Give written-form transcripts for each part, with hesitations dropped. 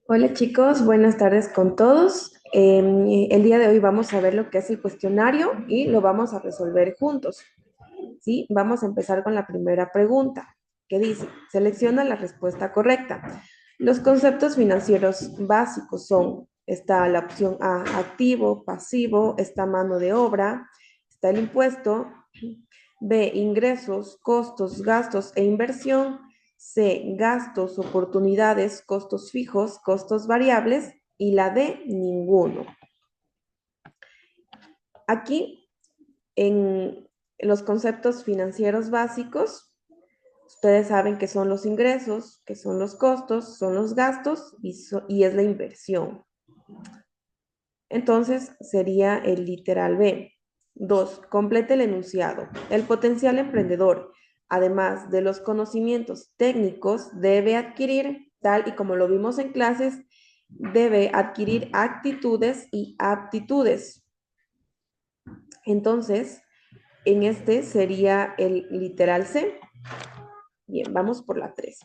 Hola chicos, buenas tardes con todos. El día de hoy vamos a ver lo que es el cuestionario y lo vamos a resolver juntos. ¿Sí? Vamos a empezar con la primera pregunta, que dice, selecciona la respuesta correcta. Los conceptos financieros básicos son, está la opción A, activo, pasivo, está mano de obra, está el impuesto, B, ingresos, costos, gastos e inversión, C, gastos, oportunidades, costos fijos, costos variables y la D, ninguno. Aquí, en los conceptos financieros básicos, ustedes saben que son los ingresos, que son los costos, son los gastos y es la inversión. Entonces sería el literal B. 2. Complete el enunciado. El potencial emprendedor, además de los conocimientos técnicos, debe adquirir, tal y como lo vimos en clases, debe adquirir actitudes y aptitudes. Entonces, en este sería el literal C. Bien, vamos por la 3.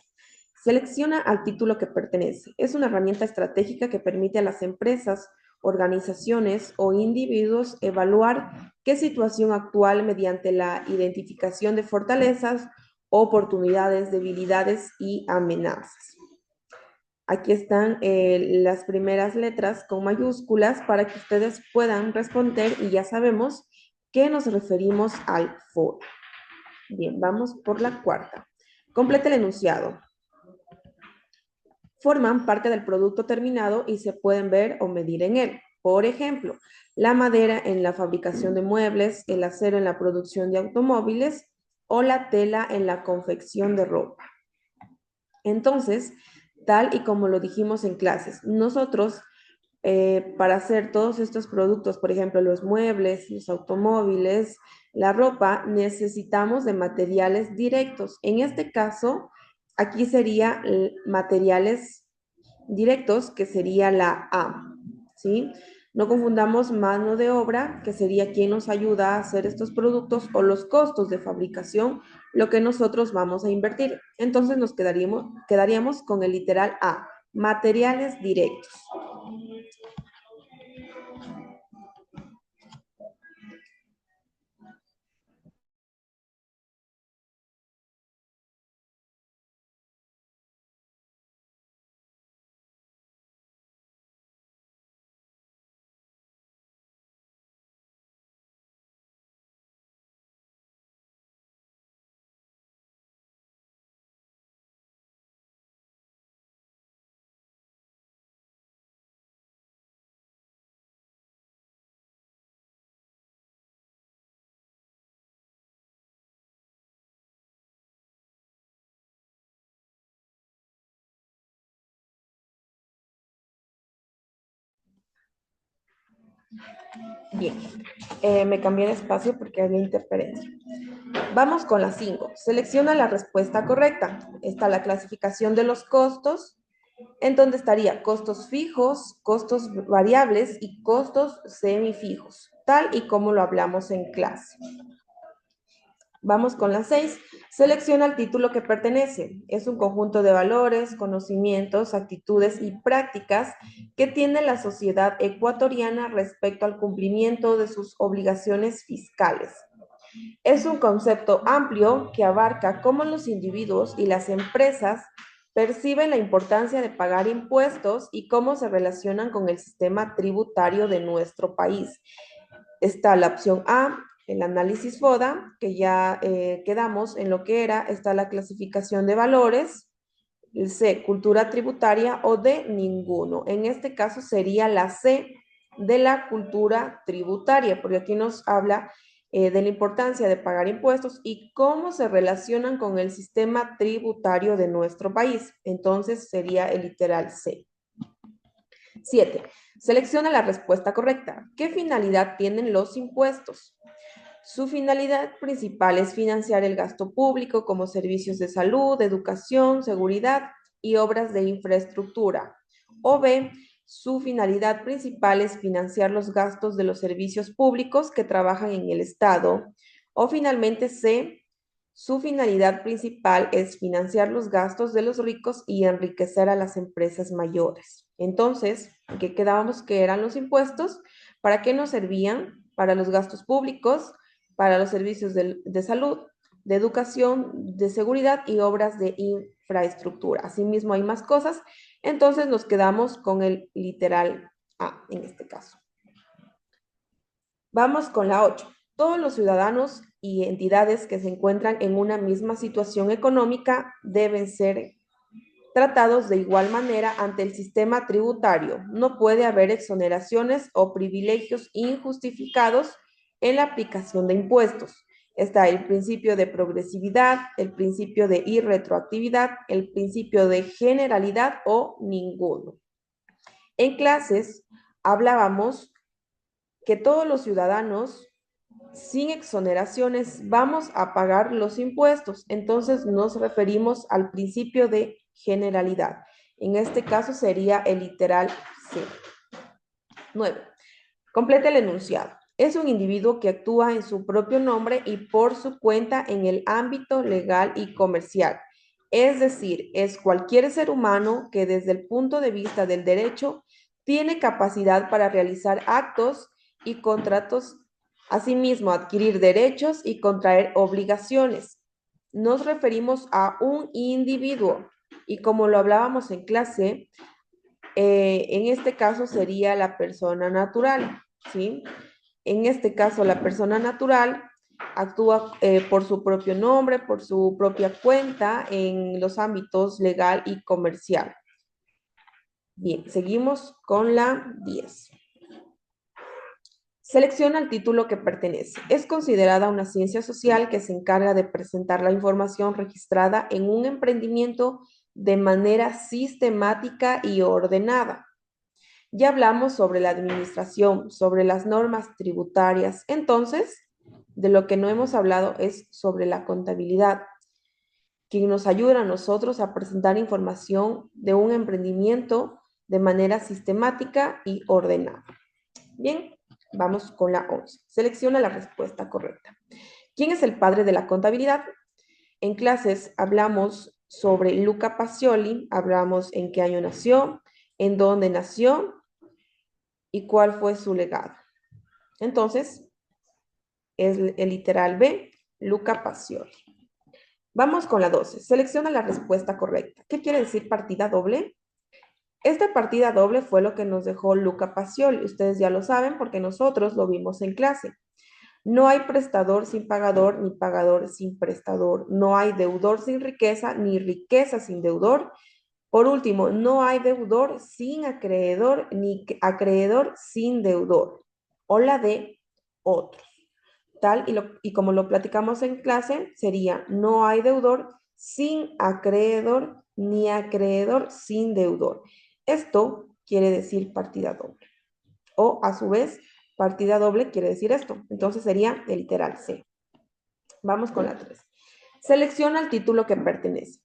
Selecciona al título que pertenece. Es una herramienta estratégica que permite a las empresas, organizaciones o individuos evaluar qué situación actual mediante la identificación de fortalezas, oportunidades, debilidades y amenazas. Aquí están las primeras letras con mayúsculas para que ustedes puedan responder y ya sabemos que nos referimos al foro. Bien, vamos por la cuarta. Complete el enunciado. Forman parte del producto terminado y se pueden ver o medir en él. Por ejemplo, la madera en la fabricación de muebles, el acero en la producción de automóviles o la tela en la confección de ropa. Entonces, tal y como lo dijimos en clases, nosotros para hacer todos estos productos, por ejemplo, los muebles, los automóviles, la ropa, necesitamos de materiales directos. En este caso, aquí sería materiales directos, que sería la A, ¿sí? No confundamos mano de obra, que sería quien nos ayuda a hacer estos productos, o los costos de fabricación, lo que nosotros vamos a invertir. Entonces nos quedaríamos con el literal A, materiales directos. Bien, me cambié de espacio porque había interferencia. Vamos con la 5. Selecciona la respuesta correcta. Está la clasificación de los costos, en donde estaría costos fijos, costos variables y costos semifijos, tal y como lo hablamos en clase. Vamos con la 6. Selecciona el título que pertenece. Es un conjunto de valores, conocimientos, actitudes y prácticas que tiene la sociedad ecuatoriana respecto al cumplimiento de sus obligaciones fiscales. Es un concepto amplio que abarca cómo los individuos y las empresas perciben la importancia de pagar impuestos y cómo se relacionan con el sistema tributario de nuestro país. Está la opción A, el análisis FODA, que ya quedamos en lo que era. Está la clasificación de valores. El C, cultura tributaria, o D, ninguno. En este caso sería la C, de la cultura tributaria, porque aquí nos habla de la importancia de pagar impuestos y cómo se relacionan con el sistema tributario de nuestro país. Entonces sería el literal C. 7. Selecciona la respuesta correcta. ¿Qué finalidad tienen los impuestos? Su finalidad principal es financiar el gasto público como servicios de salud, educación, seguridad y obras de infraestructura. O B, su finalidad principal es financiar los gastos de los servicios públicos que trabajan en el Estado. O finalmente C, su finalidad principal es financiar los gastos de los ricos y enriquecer a las empresas mayores. Entonces, ¿qué quedábamos que eran los impuestos? ¿Para qué nos servían? Para los gastos públicos, para los servicios de salud, de educación, de seguridad y obras de infraestructura. Asimismo, hay más cosas. Entonces, nos quedamos con el literal A en este caso. Vamos con la 8. Todos los ciudadanos y entidades que se encuentran en una misma situación económica deben ser tratados de igual manera ante el sistema tributario. No puede haber exoneraciones o privilegios injustificados en la aplicación de impuestos. Está el principio de progresividad, el principio de irretroactividad, el principio de generalidad o ninguno. En clases hablábamos que todos los ciudadanos, sin exoneraciones, vamos a pagar los impuestos. Entonces nos referimos al principio de generalidad. En este caso sería el literal C. 9. Completa el enunciado. Es un individuo que actúa en su propio nombre y por su cuenta en el ámbito legal y comercial. Es decir, es cualquier ser humano que desde el punto de vista del derecho tiene capacidad para realizar actos y contratos, asimismo adquirir derechos y contraer obligaciones. Nos referimos a un individuo y como lo hablábamos en clase, en este caso sería la persona natural, ¿sí? En este caso, la persona natural actúa por su propio nombre, por su propia cuenta en los ámbitos legal y comercial. Bien, seguimos con la 10. Selecciona el título que pertenece. Es considerada una ciencia social que se encarga de presentar la información registrada en un emprendimiento de manera sistemática y ordenada. Ya hablamos sobre la administración, sobre las normas tributarias. Entonces, de lo que no hemos hablado es sobre la contabilidad, que nos ayuda a nosotros a presentar información de un emprendimiento de manera sistemática y ordenada. Bien, vamos con la 11. Selecciona la respuesta correcta. ¿Quién es el padre de la contabilidad? En clases hablamos sobre Luca Pacioli, hablamos en qué año nació, en dónde nació y cuál fue su legado. Entonces, es el literal B, Luca Pacioli. Vamos con la 12. Selecciona la respuesta correcta. ¿Qué quiere decir partida doble? Esta partida doble fue lo que nos dejó Luca Pacioli. Ustedes ya lo saben porque nosotros lo vimos en clase. No hay prestador sin pagador, ni pagador sin prestador. No hay deudor sin riqueza, ni riqueza sin deudor. Por último, no hay deudor sin acreedor, ni acreedor sin deudor. O la de otros. Tal y como lo platicamos en clase, sería no hay deudor sin acreedor, ni acreedor sin deudor. Esto quiere decir partida doble. O a su vez, partida doble quiere decir esto. Entonces sería el literal C. Vamos con la 3. Selecciona el título que pertenece.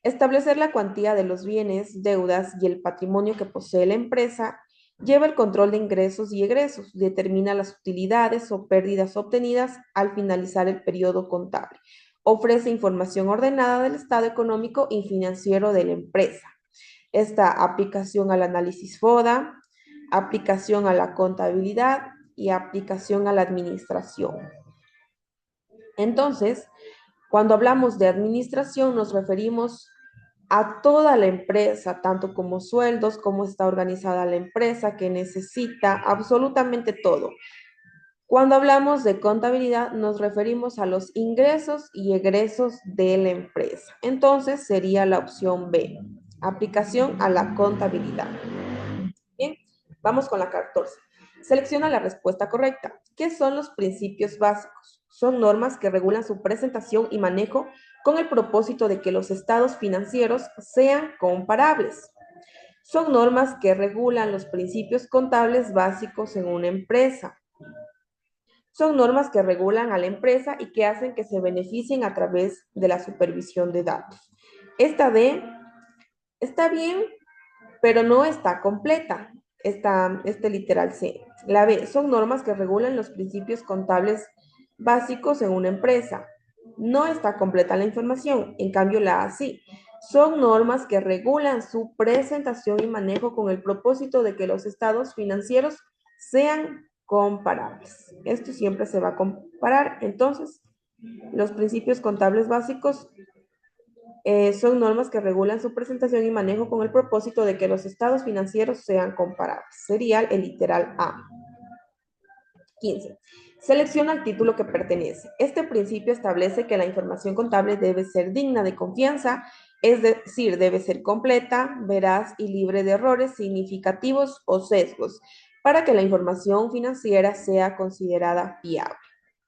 Establecer la cuantía de los bienes, deudas y el patrimonio que posee la empresa lleva el control de ingresos y egresos, determina las utilidades o pérdidas obtenidas al finalizar el periodo contable, ofrece información ordenada del estado económico y financiero de la empresa. Esta aplicación al análisis FODA, aplicación a la contabilidad y aplicación a la administración. Entonces, cuando hablamos de administración nos referimos a toda la empresa, tanto como sueldos, cómo está organizada la empresa, que necesita absolutamente todo. Cuando hablamos de contabilidad nos referimos a los ingresos y egresos de la empresa. Entonces sería la opción B, aplicación a la contabilidad. Bien, vamos con la 14. Selecciona la respuesta correcta. ¿Qué son los principios básicos? Son normas que regulan su presentación y manejo con el propósito de que los estados financieros sean comparables. Son normas que regulan los principios contables básicos en una empresa. Son normas que regulan a la empresa y que hacen que se beneficien a través de la supervisión de datos. Esta D está bien, pero no está completa. Este literal C. La B, son normas que regulan los principios contables básicos en una empresa. No está completa la información, en cambio la A sí. son normas que regulan su presentación y manejo con el propósito de que los estados financieros sean comparables. Esto siempre se va a comparar. Entonces, los principios contables básicos son normas que regulan su presentación y manejo con el propósito de que los estados financieros sean comparables. Sería el literal A. 15. Selecciona el título que pertenece. Este principio establece que la información contable debe ser digna de confianza, es decir, debe ser completa, veraz y libre de errores significativos o sesgos, para que la información financiera sea considerada fiable.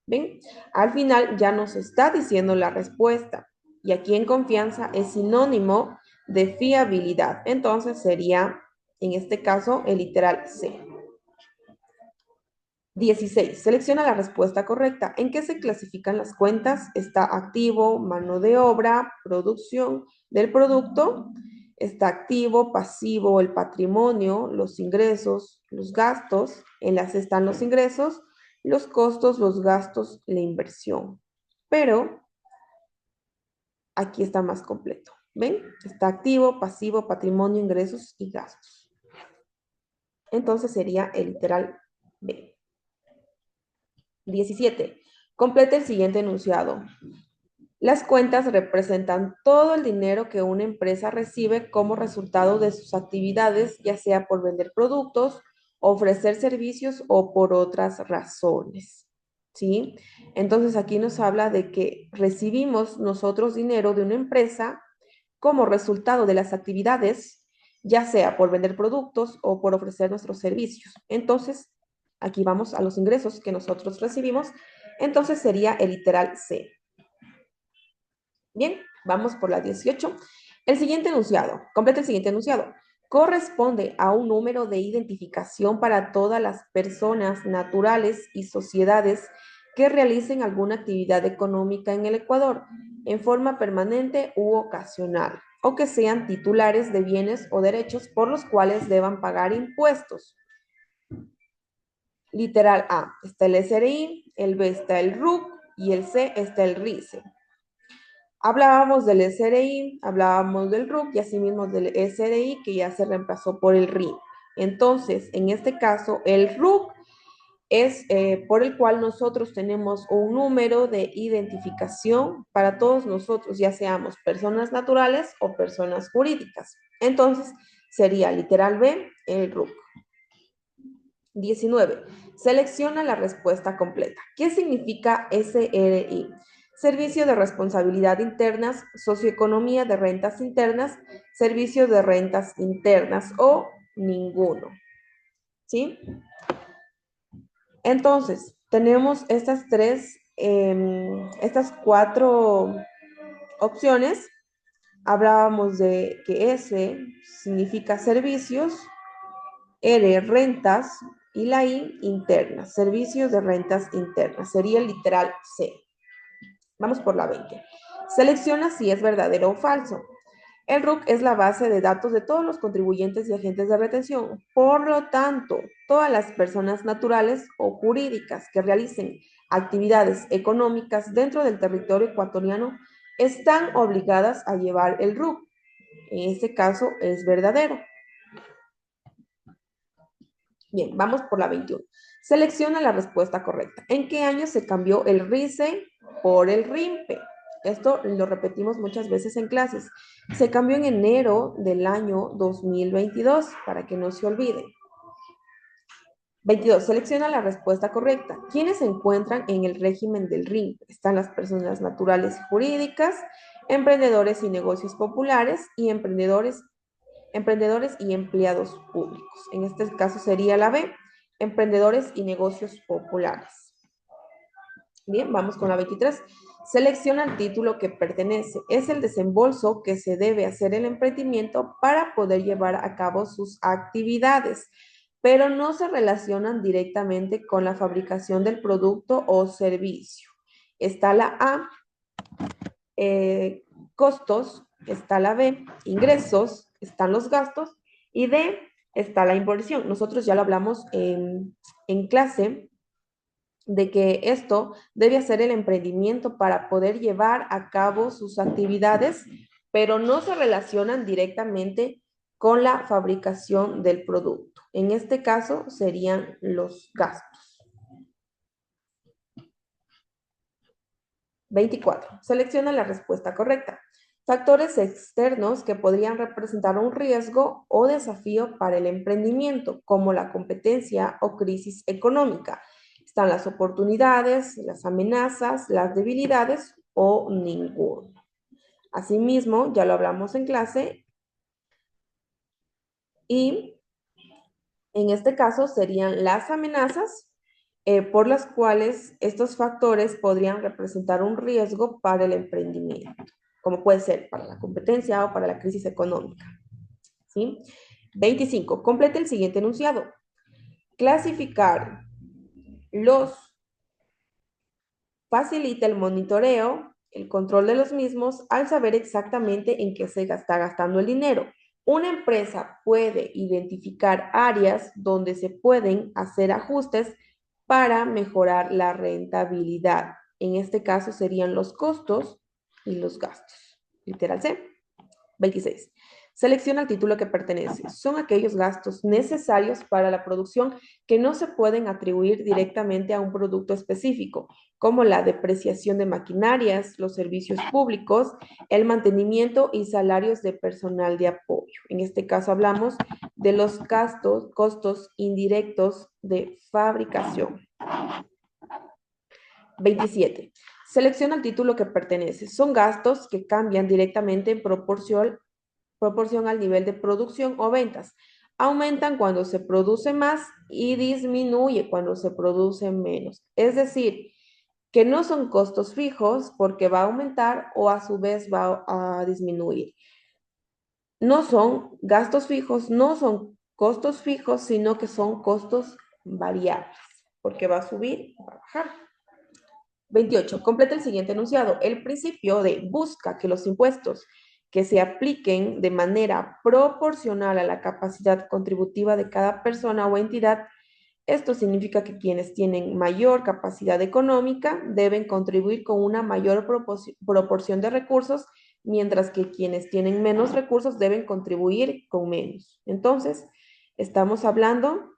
¿Ven? Al final ya nos está diciendo la respuesta. Y aquí en confianza es sinónimo de fiabilidad. Entonces sería, en este caso, el literal C. 16. Selecciona la respuesta correcta. ¿En qué se clasifican las cuentas? Está activo, mano de obra, producción del producto. Está activo, pasivo, el patrimonio, los ingresos, los gastos. En las están los ingresos, los costos, los gastos, la inversión. Pero aquí está más completo. ¿Ven? Está activo, pasivo, patrimonio, ingresos y gastos. Entonces sería el literal B. 17. Complete el siguiente enunciado. Las cuentas representan todo el dinero que una empresa recibe como resultado de sus actividades, ya sea por vender productos, ofrecer servicios o por otras razones. ¿Sí? Entonces aquí nos habla de que recibimos nosotros dinero de una empresa como resultado de las actividades, ya sea por vender productos o por ofrecer nuestros servicios. Entonces, aquí vamos a los ingresos que nosotros recibimos. Entonces sería el literal C. Bien, vamos por la 18. El siguiente enunciado, completa el siguiente enunciado. Corresponde a un número de identificación para todas las personas naturales y sociedades que realicen alguna actividad económica en el Ecuador en forma permanente u ocasional, o que sean titulares de bienes o derechos por los cuales deban pagar impuestos. Literal A, está el SRI, el B está el RUC y el C está el RICE. Hablábamos del SRI, hablábamos del RUC y asimismo del SRI que ya se reemplazó por el RI. Entonces, en este caso, el RUC es por el cual nosotros tenemos un número de identificación para todos nosotros, ya seamos personas naturales o personas jurídicas. Entonces, sería literal B, el RUC. 19. Selecciona la respuesta completa. ¿Qué significa SRI? Servicio de responsabilidad internas, socioeconomía de rentas internas, servicio de rentas internas o ninguno. ¿Sí? Entonces, tenemos estas cuatro opciones. Hablábamos de que S significa servicios, R, rentas, y la I, internas, servicios de rentas internas. Sería el literal C. Vamos por la 20. Selecciona si es verdadero o falso. El RUC es la base de datos de todos los contribuyentes y agentes de retención. Por lo tanto, todas las personas naturales o jurídicas que realicen actividades económicas dentro del territorio ecuatoriano están obligadas a llevar el RUC. En este caso es verdadero. Bien, vamos por la 21. Selecciona la respuesta correcta. ¿En qué año se cambió el RICE por el RIMPE? Esto lo repetimos muchas veces en clases. Se cambió en enero del año 2022, para que no se olvide. 22. Selecciona la respuesta correcta. ¿Quiénes se encuentran en el régimen del RIMPE? Están las personas naturales y jurídicas, emprendedores y negocios populares y emprendedores y empleados públicos. En este caso sería la B, emprendedores y negocios populares. Bien, vamos con la 23. Selecciona el título que pertenece. Es el desembolso que se debe hacer el emprendimiento para poder llevar a cabo sus actividades, pero no se relacionan directamente con la fabricación del producto o servicio. Está la A, costos, está la B, ingresos, están los gastos, y D, está la inversión. Nosotros ya lo hablamos en clase, de que esto debe hacer el emprendimiento para poder llevar a cabo sus actividades pero no se relacionan directamente con la fabricación del producto. En este caso serían los gastos. 24. Selecciona la respuesta correcta. Factores externos que podrían representar un riesgo o desafío para el emprendimiento, como la competencia o crisis económica. Están las oportunidades, las amenazas, las debilidades o ninguno. Asimismo, ya lo hablamos en clase y en este caso serían las amenazas por las cuales estos factores podrían representar un riesgo para el emprendimiento, como puede ser para la competencia o para la crisis económica. ¿Sí? 25. Complete el siguiente enunciado. Clasificar los facilita el monitoreo, el control de los mismos, al saber exactamente en qué se está gastando el dinero. Una empresa puede identificar áreas donde se pueden hacer ajustes para mejorar la rentabilidad. En este caso serían los costos y los gastos. Literal C. 26. Selecciona el título que pertenece. Son aquellos gastos necesarios para la producción que no se pueden atribuir directamente a un producto específico, como la depreciación de maquinarias, los servicios públicos, el mantenimiento y salarios de personal de apoyo. En este caso hablamos de los costos indirectos de fabricación. 27. Selecciona el título que pertenece. Son gastos que cambian directamente en proporción al nivel de producción o ventas. Aumentan cuando se produce más y disminuye cuando se produce menos. Es decir, que no son costos fijos porque va a aumentar o a su vez va a disminuir. No son gastos fijos, no son costos fijos, sino que son costos variables porque va a subir o va a bajar. 28. Completa el siguiente enunciado. El principio de busca que los impuestos que se apliquen de manera proporcional a la capacidad contributiva de cada persona o entidad. Esto significa que quienes tienen mayor capacidad económica deben contribuir con una mayor proporción de recursos, mientras que quienes tienen menos recursos deben contribuir con menos. Entonces, estamos hablando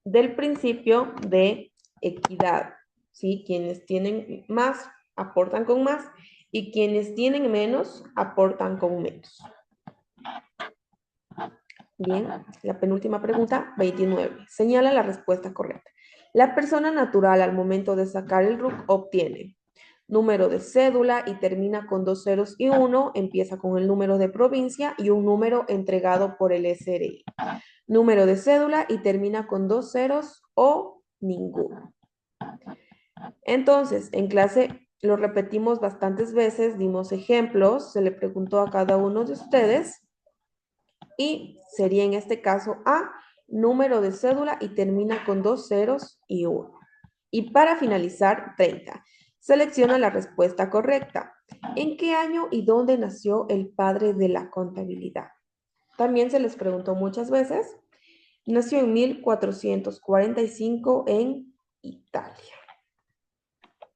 del principio de equidad. ¿Sí? Quienes tienen más aportan con más y quienes tienen menos aportan con menos. Bien, la penúltima pregunta, 29. Señala la respuesta correcta. La persona natural al momento de sacar el RUC obtiene número de cédula y termina con 2 ceros y 1, empieza con el número de provincia y un número entregado por el SRI. Número de cédula y termina con 2 ceros o ninguno. Entonces, en clase lo repetimos bastantes veces, dimos ejemplos, se le preguntó a cada uno de ustedes y sería en este caso A, número de cédula y termina con 2 ceros y 1. Y para finalizar, 30. Selecciona la respuesta correcta. ¿En qué año y dónde nació el padre de la contabilidad? También se les preguntó muchas veces. Nació en 1445 en Italia.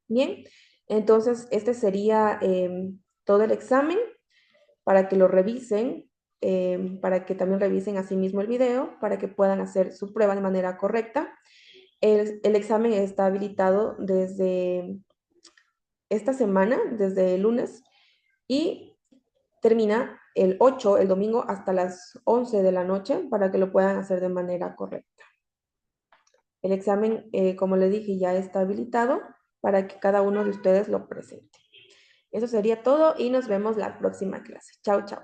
Bien, entonces este sería todo el examen para que lo revisen, para que también revisen asimismo el video, para que puedan hacer su prueba de manera correcta. El examen está habilitado desde esta semana, desde el lunes, y termina el 8, el domingo, hasta las 11 de la noche para que lo puedan hacer de manera correcta. El examen, como le dije, ya está habilitado para que cada uno de ustedes lo presente. Eso sería todo y nos vemos la próxima clase. Chao, chao.